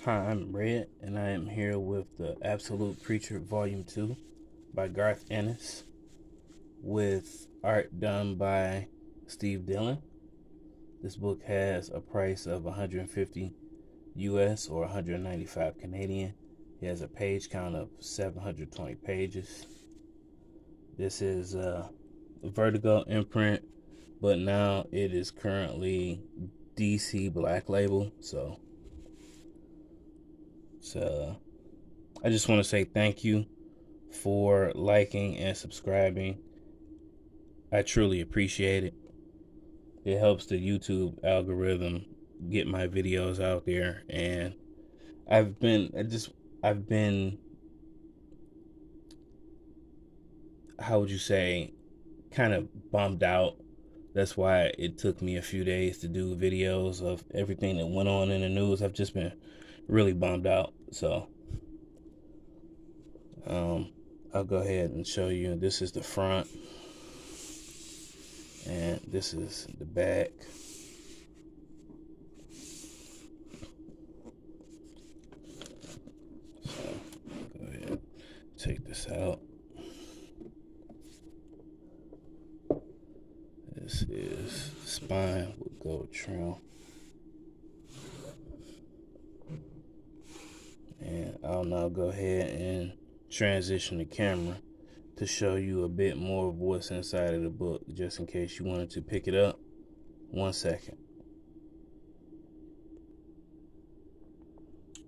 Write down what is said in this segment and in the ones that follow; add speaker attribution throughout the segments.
Speaker 1: Hi, I'm Red, and I am here with The Absolute Preacher Volume 2 by Garth Ennis, with art done by Steve Dillon. This book has a price of 150 US or 195 Canadian. It has a page count of 720 pages. This is a Vertigo imprint, but now it is currently DC Black Label, so I just want to say thank you for liking and subscribing. I truly appreciate it. It helps the YouTube algorithm get my videos out there, and I've been how would you say, kind of bummed out. That's why it took me a few days to do videos of everything that went on in the news. I've just been really bummed out. So I'll go ahead and show you. This is the front, and this is the back. So go ahead, take this out. This is spine with gold trim, and I'll now go ahead and transition the camera to show you a bit more of what's inside of the book, just in case you wanted to pick it up. 1 second.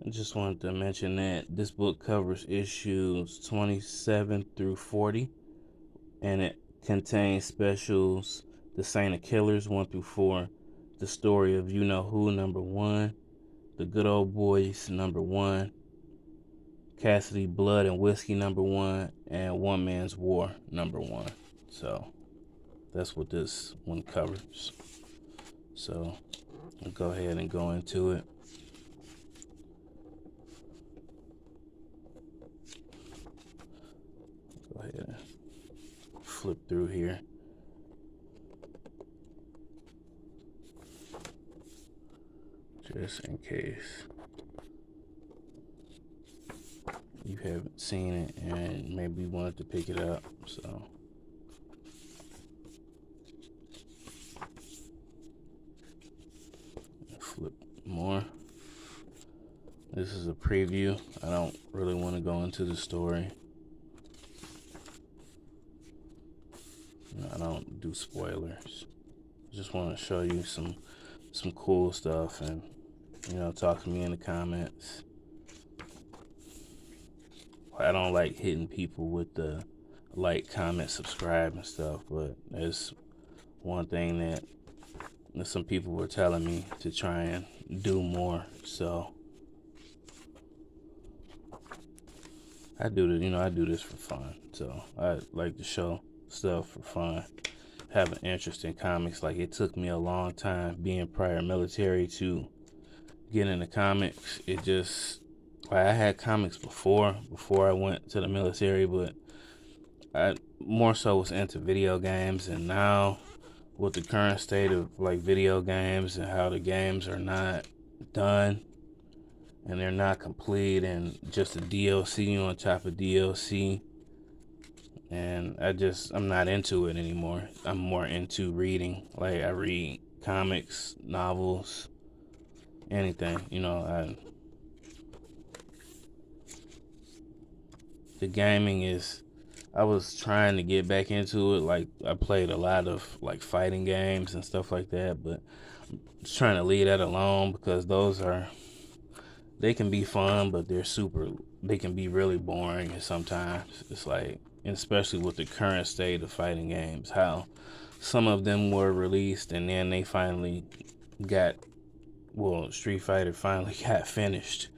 Speaker 1: I just wanted to mention that this book covers issues 27 through 40, and it contains specials: The Saint of Killers 1 through 4, The Story of You Know Who #1, The Good Old Boys #1, Cassidy Blood and Whiskey #1, and One Man's War #1. So that's what this one covers. So I'll go ahead and go into it. Go ahead and flip through here. Just in case you haven't seen it and maybe wanted to pick it up. So flip more. This is a preview. I don't really want to go into the story. I don't do spoilers. Just want to show you some cool stuff, and talk to me in the comments. I don't like hitting people with the like, comment, subscribe and stuff, but there's one thing that some people were telling me to try and do more. So I do this for fun. So I like to show stuff for fun, have an interest in comics. Like, it took me a long time, being prior military, to get into comics. It just, I had comics before I went to the military, but I more so was into video games. And now, with the current state of video games and how the games are not done and they're not complete, and just a DLC on top of DLC, and I'm not into it anymore. I'm more into reading. Like, I read comics, novels, anything. The gaming is, I was trying to get back into it. Like, I played a lot of fighting games and stuff like that, but I'm just trying to leave that alone, because they can be fun, but they can be really boring. And sometimes it's like, and especially with the current state of fighting games, how some of them were released and then they finally Street Fighter finally got finished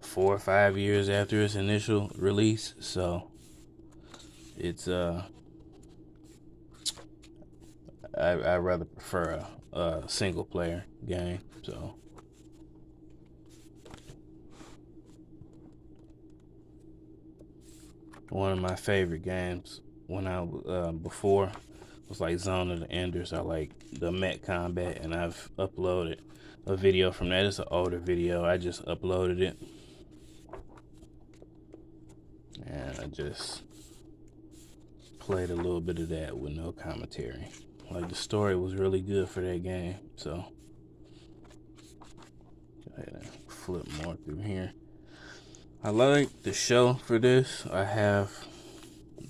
Speaker 1: 4 or 5 years after its initial release. So it's I rather prefer a single player game. So one of my favorite games when I before was like Zone of the Enders. I like the Met Combat, and I've uploaded a video from that. It's an older video. I just uploaded it, and I just played a little bit of that with no commentary. Like, the story was really good for that game, so go ahead and flip more through here. I like the show for this. I have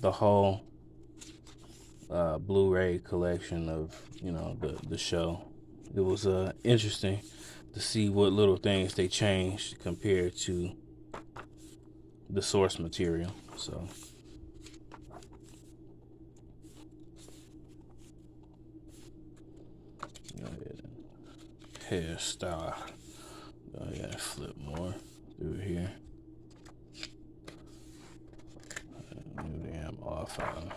Speaker 1: the whole Blu-ray collection of, you know, the show. It was interesting to see what little things they changed compared to the source material. So go ahead and hairstyle. Go ahead and flip more through here. New damn off file.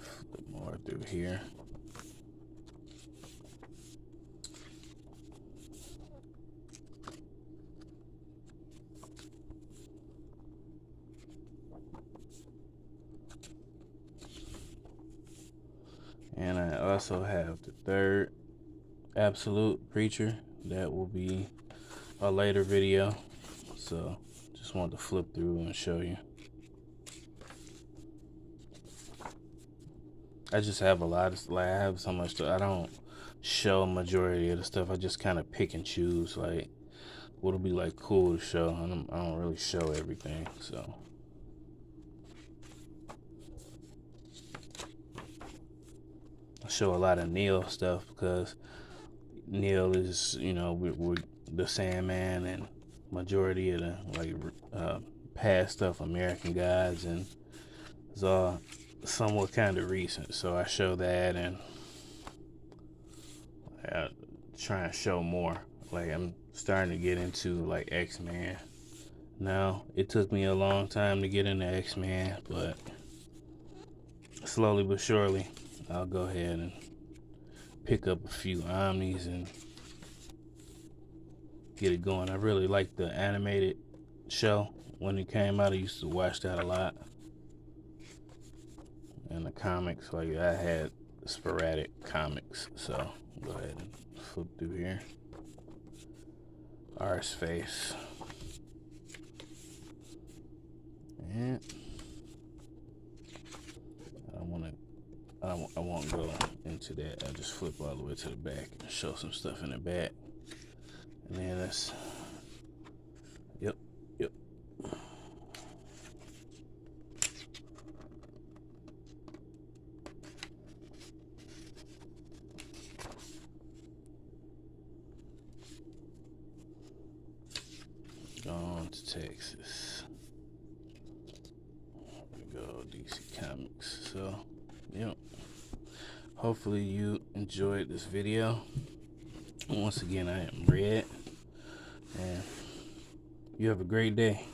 Speaker 1: Flip more through here. And I also have the third Absolute Preacher. That will be a later video. So just wanted to flip through and show you. I just have a lot of, like, I have so much stuff. I don't show majority of the stuff. I just kind of pick and choose, like, what'll be, like, cool to show. I don't really show everything, so. I show a lot of Neil stuff because Neil is, you know, we're the Sandman, and majority of the, like, past stuff, American Gods, and it's all somewhat kind of recent. So I show that, and I try and show more. Like, I'm starting to get into, like, X-Men. Now, it took me a long time to get into X-Men, but slowly but surely, I'll go ahead and pick up a few Omnis and get it going. I really like the animated show. When it came out, I used to watch that a lot. And the comics, like, I had sporadic comics. So go ahead and flip through here. Arseface. And I won't go into that. I'll just flip all the way to the back and show some stuff in the back. And then that's, yep. Gone to Texas. There we go, DC Comics. So, yep. Hopefully you enjoyed this video. Once again, I am Red, and you have a great day.